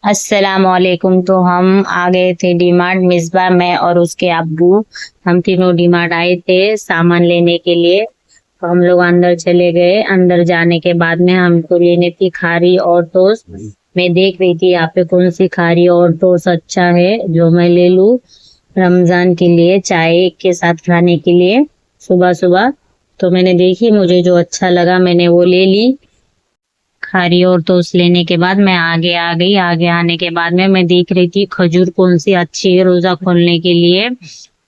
अस्सलामुअलैकुम। तो हम आ गए थे डीमार्ट, मिसबा, मैं और उसके अब्बू। हम तीनों डीमार्ट आए थे सामान लेने के लिए। तो हम लोग अंदर चले गए। अंदर जाने के बाद में हमको लेनी थी खारी और टोस्ट। मैं देख रही थी यहाँ पे कौन सी खारी और टोस्ट अच्छा है जो मैं ले लूं रमजान के लिए, चाय के साथ खाने के लिए सुबह सुबह। तो मैंने देखी, मुझे जो अच्छा लगा मैंने वो ले ली खारी और टोस्ट। लेने के बाद मैं आगे आ गई। आगे आने के बाद में मैं देख रही थी खजूर कौन सी अच्छी है रोजा खोलने के लिए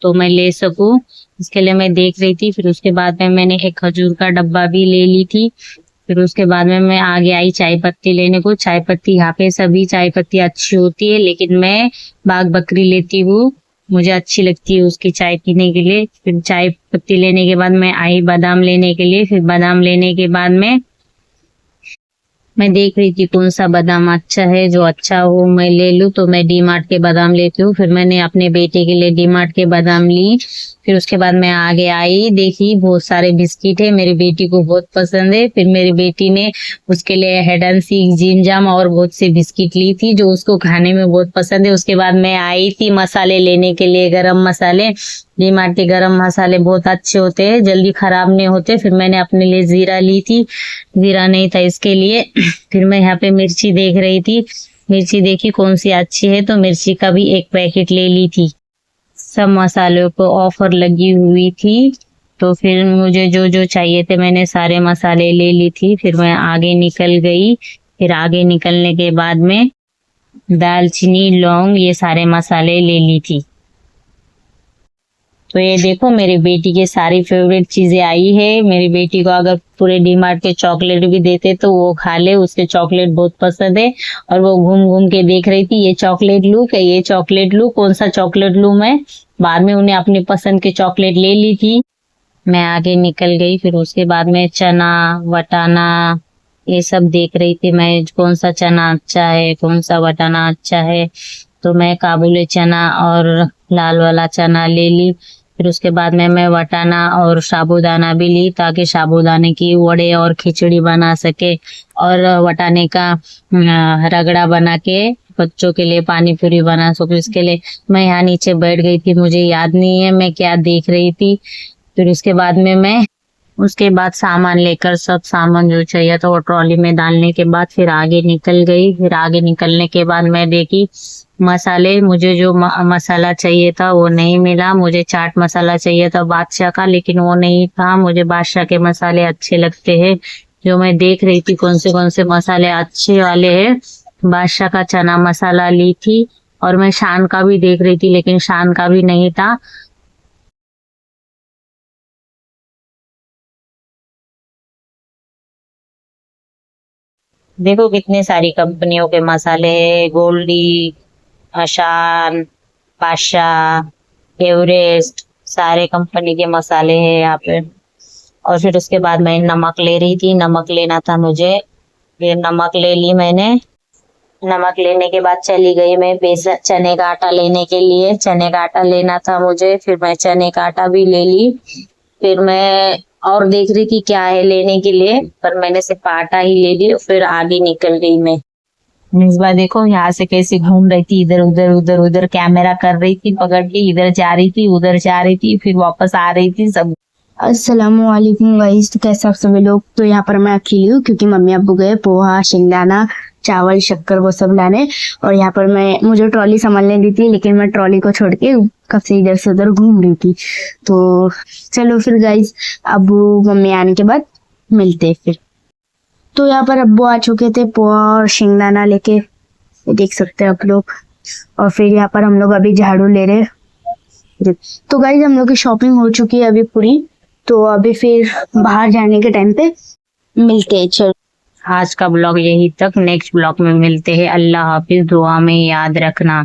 तो मैं ले सकूं, इसके लिए मैं देख रही थी। फिर उसके बाद में मैंने एक खजूर का डब्बा भी ले ली थी। फिर उसके बाद में मैं आगे आई चाय पत्ती लेने को। चाय पत्ती यहाँ पे सभी चाय पत्ती अच्छी होती है, लेकिन मैं बाग बकरी लेती हूँ, मुझे अच्छी लगती है उसकी चाय पीने के लिए। फिर चाय पत्ती लेने के बाद मैं आई बादाम लेने के लिए। फिर बादाम लेने के बाद में मैं देख रही थी कौन सा बादाम अच्छा है, जो अच्छा हो मैं ले लूं। तो मैं डी मार्ट के बादाम लेती हूँ। फिर मैंने अपने बेटे के लिए डी मार्ट के बादाम ली। फिर उसके बाद मैं आगे आई, देखी बहुत सारे बिस्किट है, मेरी बेटी को बहुत पसंद है। फिर मेरी बेटी ने उसके लिए हेड एंड सीक, जिम जाम और बहुत से बिस्किट ली थी जो उसको खाने में बहुत पसंद है। उसके बाद मैं आई थी मसाले लेने के लिए, गरम मसाले। डी मार्ट के गरम मसाले बहुत अच्छे होते हैं, जल्दी खराब नहीं होते। फिर मैंने अपने लिए जीरा ली थी, जीरा नहीं था इसके लिए। फिर मैं यहाँ पे मिर्ची देख रही थी, मिर्ची देखी कौन सी अच्छी है तो मिर्ची का भी एक पैकेट ले ली थी। सब मसालों को ऑफर लगी हुई थी, तो फिर मुझे जो जो चाहिए थे मैंने सारे मसाले ले ली थी। फिर मैं आगे निकल गई। फिर आगे निकलने के बाद में दालचीनी, लौंग, ये सारे मसाले ले ली थी। तो ये देखो मेरी बेटी की सारी फेवरेट चीजें आई है। मेरी बेटी को अगर पूरे डीमार्ट के चॉकलेट भी देते तो वो खा ले, उसके चॉकलेट बहुत पसंद है। और वो घूम घूम के देख रही थी ये चॉकलेट लूं कि ये चॉकलेट लूं, कौन सा चॉकलेट लूं मैं। बाद में उन्हें अपनी पसंद के चॉकलेट ले ली थी। मैं आगे निकल गई। फिर उसके बाद में चना, वटाना, ये सब देख रही थी मैं, कौन सा चना अच्छा है, कौन सा वटाना अच्छा है। तो मैं काबुली चना और लाल वाला चना ले ली। फिर उसके बाद में मैं वटाना और साबूदाना भी ली, ताकि साबूदाने की वड़े और खिचड़ी बना सके और वटाने का रगड़ा बना के बच्चों के लिए पानी पूरी बना सकूं। इसके लिए मैं यहाँ नीचे बैठ गई थी, मुझे याद नहीं है मैं क्या देख रही थी। फिर उसके बाद में मैं उसके बाद सामान लेकर, सब सामान जो चाहिए था वो ट्रॉली में डालने के बाद फिर आगे निकल गई। फिर आगे निकलने के बाद मैं देखी मसाले, मुझे जो मसाला चाहिए था वो नहीं मिला। मुझे चाट मसाला चाहिए था बादशाह का, लेकिन वो नहीं था। मुझे बादशाह के मसाले अच्छे लगते हैं, जो मैं देख रही थी कौन से मसाले अच्छे वाले हैं। बादशाह का चना मसाला ली थी और मैं शान का भी देख रही थी, लेकिन शान का भी नहीं था। देखो कितने सारी कंपनियों के मसाले हैं, गोल्डी, अशान, बादशाह, एवरेस्ट, सारे कंपनी के मसाले हैं यहाँ पे। और फिर उसके बाद मैं नमक ले रही थी, नमक लेना था मुझे। ये नमक ले ली मैंने। नमक लेने के बाद चली गई मैं बेसन, चने का आटा लेने के लिए। चने का आटा लेना था मुझे, फिर मैं चने का आटा भी ले ली। फिर मैं और देख रही थी क्या है लेने के लिए, पर मैंने सिर्फ आटा ही ले ली। फिर आगे निकल गई मैं। मिसबा देखो यहाँ से कैसे घूम रही थी, इधर उधर उधर उधर कैमरा कर रही थी पकड़ के, इधर जा रही थी उधर जा रही थी, फिर वापस आ रही थी सब। अस्सलामुअलैकुम गाइस, तो कैसे आप सभी लोग। तो यहाँ पर मैं अकेली हूँ क्योंकि मम्मी अब्बू गए पोहा, शेंगदाना, चावल, शक्कर वो सब लाने। और यहाँ पर मुझे ट्रॉली संभालने दी थी, लेकिन मैं ट्रॉली को छोड़ के कब से इधर से उधर घूम रही थी। तो चलो फिर गाइस, अब्बू मम्मी आने के बाद मिलते हैं फिर। तो यहाँ पर अब्बू आ चुके थे पोहा और शेंगदाना लेके, देख सकते हैं आप लोग। और फिर यहाँ पर हम लोग अभी झाड़ू ले रहे। तो गाइस हम लोग की शॉपिंग हो चुकी है अभी पूरी। तो अभी फिर बाहर जाने के टाइम पे मिलते हैं। चलो आज का ब्लॉग यही तक, नेक्स्ट ब्लॉग में मिलते हैं। अल्लाह हाफिज, दुआ में याद रखना।